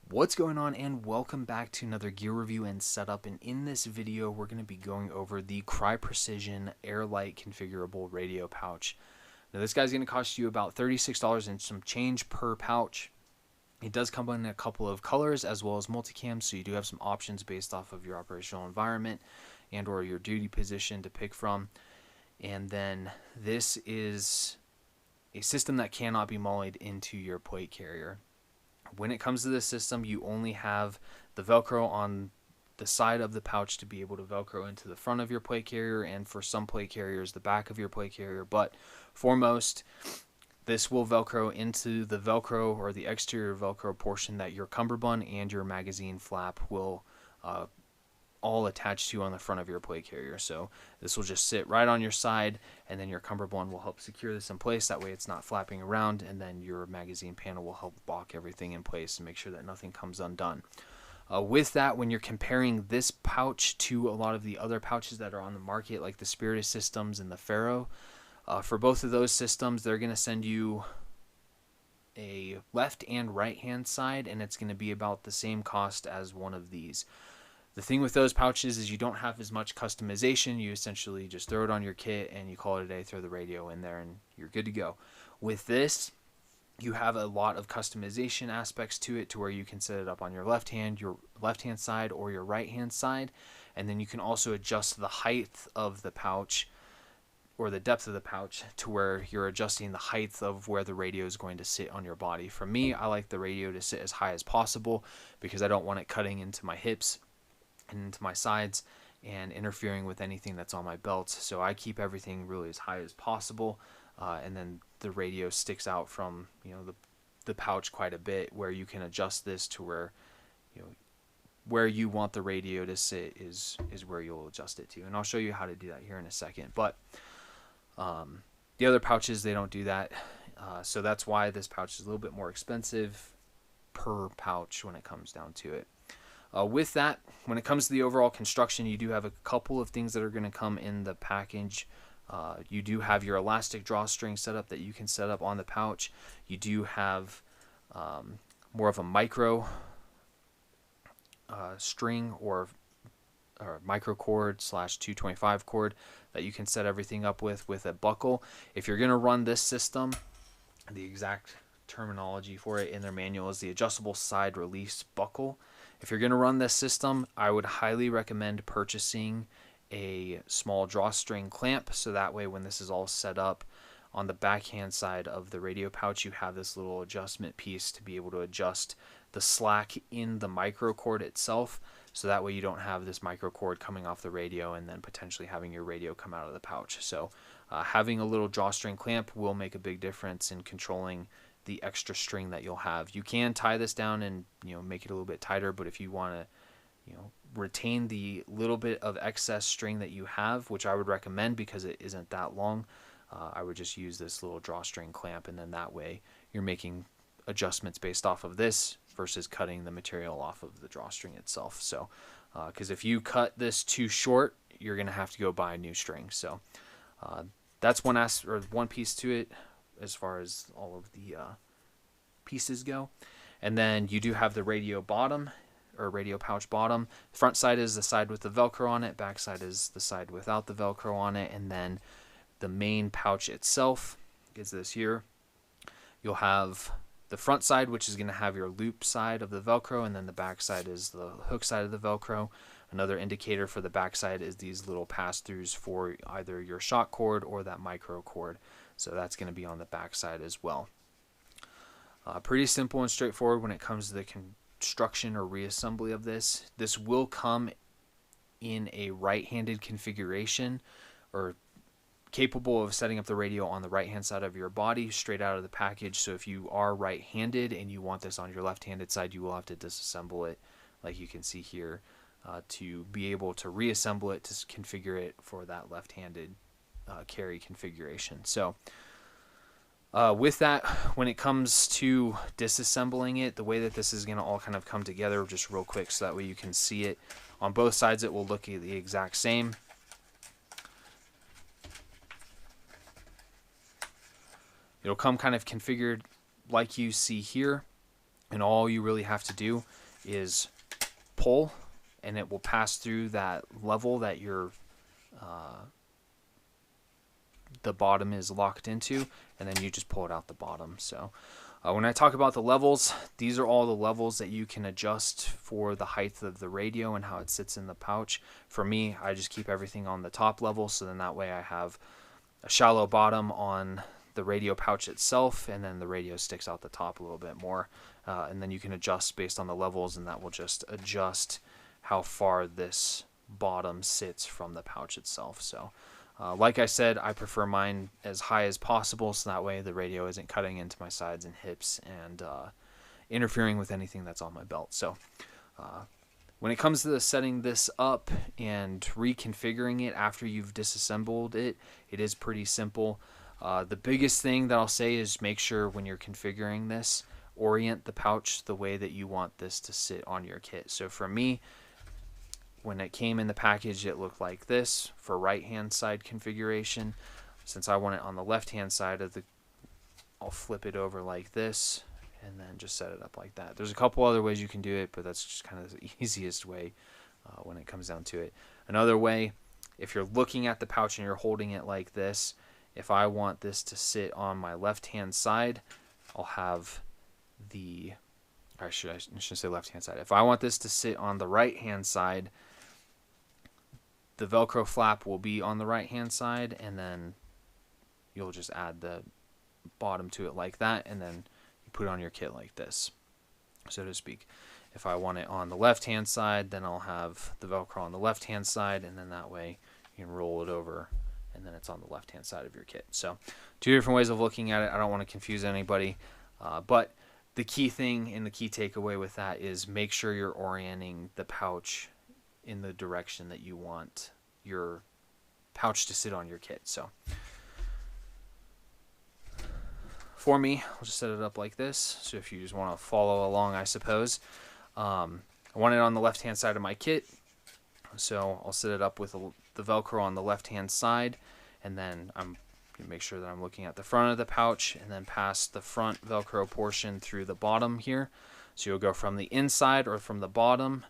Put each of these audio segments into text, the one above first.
What's going on, and welcome back to another gear review and setup. And in this video we're going to be going over the Crye Precision Airlite configurable radio pouch. Now this guy's going to cost you about $36 and some change per pouch. It does come in a couple of colors as well as multicam, so you do have some options based off of your operational environment and or your duty position to pick from. And then this is a system that cannot be mollied into your plate carrier. When it comes to this system, you only have the Velcro on the side of the pouch to be able to Velcro into the front of your plate carrier, and for some plate carriers, the back of your plate carrier. But for most, this will Velcro into the Velcro or the exterior Velcro portion that your cummerbund and your magazine flap will all attached to on the front of your plate carrier. So this will just sit right on your side, and then your cummerbund will help secure this in place. That way it's not flapping around, and then your magazine panel will help lock everything in place and make sure that nothing comes undone. With that, when you're comparing this pouch to a lot of the other pouches that are on the market, like the Spiritus systems and the Faro, for both of those systems, they're going to send you a left and right hand side, and it's going to be about the same cost as one of these. The thing with those pouches is you don't have as much customization. You essentially just throw it on your kit and you call it a day, throw the radio in there, and you're good to go. With this, you have a lot of customization aspects to it, to where you can set it up on your left hand side, or your right hand side. And then you can also adjust the height of the pouch, or the depth of the pouch, to where you're adjusting the height of where the radio is going to sit on your body. For me, I like the radio to sit as high as possible because I don't want it cutting into my hips and into my sides and interfering with anything that's on my belt. So I keep everything really as high as possible, and then the radio sticks out from the pouch quite a bit, where you can adjust this to where where you want the radio to sit is where you'll adjust it to. And I'll show you how to do that here in a second. But the other pouches, they don't do that, so that's why this pouch is a little bit more expensive per pouch when it comes down to it. With that, when it comes to the overall construction, you do have a couple of things that are going to come in the package. You do have your elastic drawstring setup that you can set up on the pouch. You do have more of a micro string or micro cord / 225 cord that you can set everything up with a buckle. If you're going to run this system, the exact terminology for it in their manual is the adjustable side release buckle. If you're going to run this system, I would highly recommend purchasing a small drawstring clamp, so that way when this is all set up on the backhand side of the radio pouch, you have this little adjustment piece to be able to adjust the slack in the micro cord itself, so that way you don't have this micro cord coming off the radio and then potentially having your radio come out of the pouch. So having a little drawstring clamp will make a big difference in controlling the extra string that you'll have. You can tie this down and make it a little bit tighter, but if you want to retain the little bit of excess string that you have, which I would recommend because it isn't that long, I would just use this little drawstring clamp, and then that way you're making adjustments based off of this versus cutting the material off of the drawstring itself. So because if you cut this too short, you're going to have to go buy a new string. So that's one piece to it as far as all of the pieces go. And then you do have the radio bottom, or radio pouch bottom. Front side is the side with the Velcro on it, back side is the side without the Velcro on it, and then the main pouch itself is this here. You'll have the front side, which is going to have your loop side of the Velcro, and then the back side is the hook side of the Velcro. Another indicator for the back side is these little pass-throughs for either your shock cord or that micro cord. So that's going to be on the back side as well. Pretty simple and straightforward when it comes to the construction or reassembly of this. This will come in a right-handed configuration, or capable of setting up the radio on the right-hand side of your body straight out of the package. So if you are right-handed and you want this on your left-handed side, you will have to disassemble it, like you can see here, to be able to reassemble it to configure it for that left-handed carry configuration. So with that, when it comes to disassembling it, the way that this is going to all kind of come together, just real quick, so that way you can see it on both sides, it will look the exact same. It'll come kind of configured like you see here. and all you really have to do is pull, and it will pass through that level that your the bottom is locked into, and then you just pull it out the bottom. So when I talk about the levels, these are all the levels that you can adjust for the height of the radio and how it sits in the pouch. For me, I just keep everything on the top level, so then that way I have a shallow bottom on the radio pouch itself, and then the radio sticks out the top a little bit more. And then you can adjust based on the levels, and that will just adjust how far this bottom sits from the pouch itself. So like I said, I prefer mine as high as possible, so that way the radio isn't cutting into my sides and hips and interfering with anything that's on my belt. So when it comes to setting this up and reconfiguring it after you've disassembled it, it is pretty simple. The biggest thing that I'll say is make sure when you're configuring this, orient the pouch the way that you want this to sit on your kit. So for me, when it came in the package, it looked like this for right hand side configuration. Since I want it on the left hand side of the, I'll flip it over like this and then just set it up like that. There's a couple other ways you can do it, but that's just kind of the easiest way when it comes down to it. Another way, if you're looking at the pouch and you're holding it like this, if I want this to sit on my left hand side, I'll have the, I shouldn't say left hand side. If I want this to sit on the right hand side, the Velcro flap will be on the right hand side, and then you'll just add the bottom to it like that, and then you put it on your kit like this, so to speak. If I want it on the left hand side, then I'll have the Velcro on the left hand side, and then that way you can roll it over and then it's on the left hand side of your kit. So two different ways of looking at it. I don't want to confuse anybody, but the key thing and the key takeaway with that is make sure you're orienting the pouch in the direction that you want your pouch to sit on your kit. So for me, I'll just set it up like this. So if you just want to follow along, I suppose. I want it on the left hand side of my kit, so I'll set it up with the Velcro on the left hand side, and then I'm going to make sure that I'm looking at the front of the pouch and then pass the front Velcro portion through the bottom here. So you'll go from the inside or from the bottom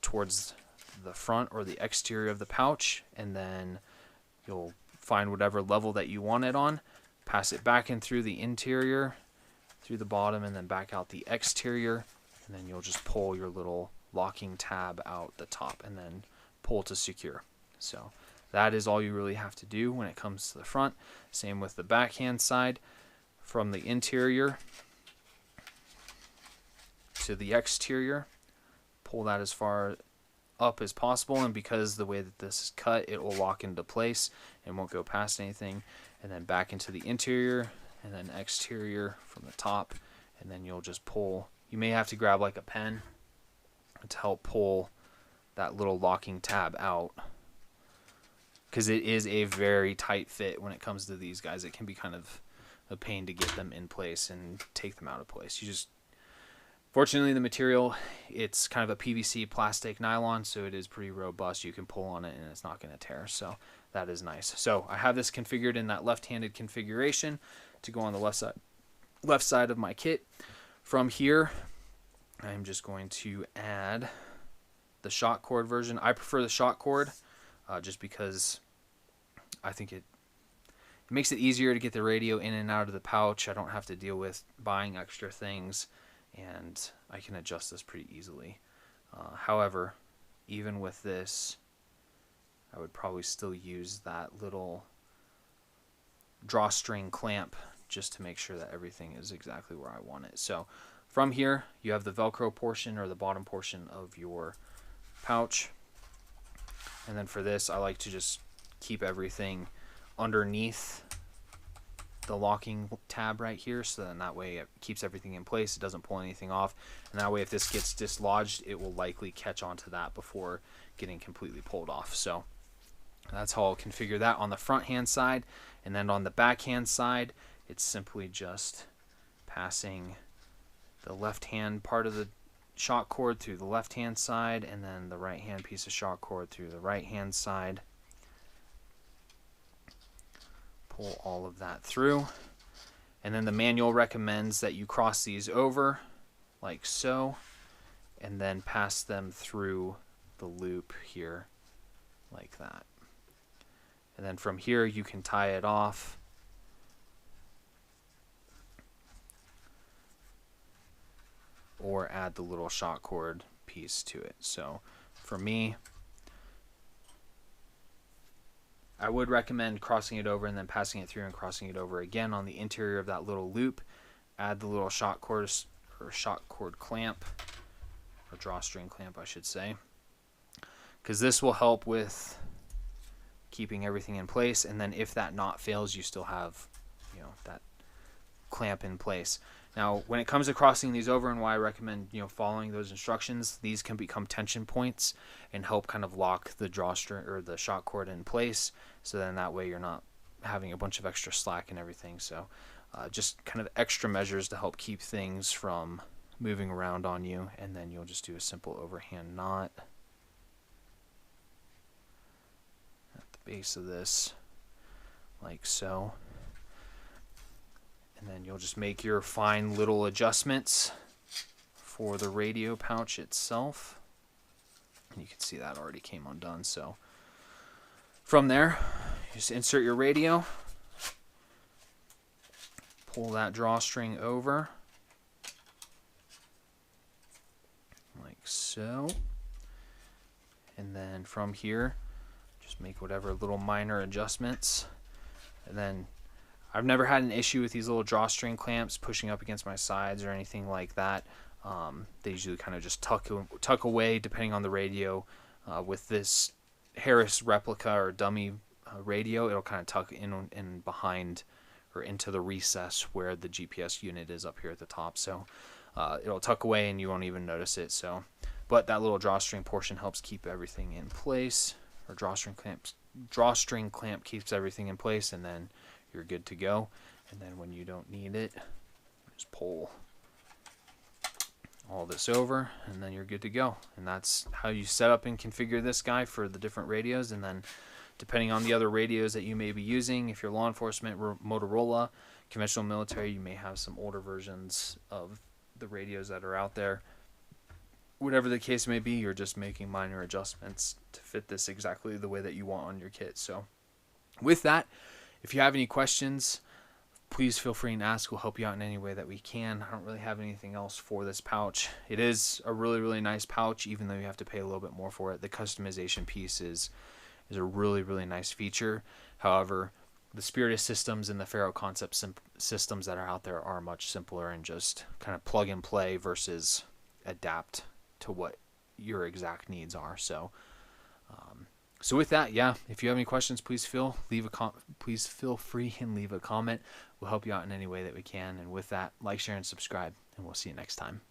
towards the front or the exterior of the pouch, and then you'll find whatever level that you want it on, pass it back in through the interior, through the bottom, and then back out the exterior, and then you'll just pull your little locking tab out the top and then pull to secure. So that is all you really have to do when it comes to the front. Same with the backhand side, from the interior to the exterior, pull that as far up as possible, and because the way that this is cut, it will lock into place and won't go past anything, and then back into the interior and then exterior from the top, and then you'll just pull. You may have to grab like a pen to help pull that little locking tab out, because it is a very tight fit when it comes to these guys. It can be kind of a pain to get them in place and take them out of place. You just, fortunately, the material, it's kind of a PVC plastic nylon, so it is pretty robust. You can pull on it and it's not going to tear, so that is nice. So I have this configured in that left-handed configuration to go on the left side of my kit. From here, I'm just going to add the shock cord version. I prefer the shock cord just because I think it makes it easier to get the radio in and out of the pouch. I don't have to deal with buying extra things, and I can adjust this pretty easily. However, even with this, I would probably still use that little drawstring clamp just to make sure that everything is exactly where I want it. So from here, you have the Velcro portion or the bottom portion of your pouch. And then for this, I like to just keep everything underneath the locking tab right here, so then that way it keeps everything in place. It doesn't pull anything off, and that way if this gets dislodged, it will likely catch onto that before getting completely pulled off. So that's how I'll configure that on the front hand side. And then on the back hand side, it's simply just passing the left hand part of the shock cord through the left hand side, and then the right hand piece of shock cord through the right hand side. Pull all of that through, And then the manual recommends that you cross these over like so, and then pass them through the loop here like that. And then from here you can tie it off or add the little shock cord piece to it. So for me, I would recommend crossing it over and then passing it through and crossing it over again on the interior of that little loop. Add the little shock cord clamp, or drawstring clamp I should say, because this will help with keeping everything in place. And then if that knot fails, you still have, you know, that clamp in place. Now when it comes to crossing these over, and why I recommend, you know, following those instructions, these can become tension points and help kind of lock the drawstring or the shock cord in place, so then that way you're not having a bunch of extra slack and everything. So just kind of extra measures to help keep things from moving around on you. And then you'll just do a simple overhand knot at the base of this like so. And then you'll just make your fine little adjustments for the radio pouch itself. And you can see that already came undone. So from there, you just insert your radio, pull that drawstring over like so. And then from here, just make whatever little minor adjustments. And then I've never had an issue with these little drawstring clamps pushing up against my sides or anything like that. They usually kind of just tuck away depending on the radio. With this Harris replica or dummy radio, it'll kind of tuck in behind or into the recess where the GPS unit is up here at the top. So it'll tuck away and you won't even notice it. So, but that little drawstring portion helps keep everything in place, or drawstring clamp keeps everything in place, and then you're good to go. And then when you don't need it, just pull all this over and then you're good to go. And that's how you set up and configure this guy for the different radios. And then depending on the other radios that you may be using, if you're law enforcement, Motorola, conventional military, you may have some older versions of the radios that are out there. Whatever the case may be, you're just making minor adjustments to fit this exactly the way that you want on your kit. So with that, if you have any questions, please feel free and ask. We'll help you out in any way that we can. I don't really have anything else for this pouch. It is a really, really nice pouch, even though you have to pay a little bit more for it. The customization piece is a really, really nice feature. However, the Spiritus systems and the Faro Concept systems that are out there are much simpler and just kind of plug and play versus adapt to what your exact needs are. So so with that, yeah, if you have any questions, please feel free and leave a comment. We'll help you out in any way that we can. And with that, like, share, and subscribe, and we'll see you next time.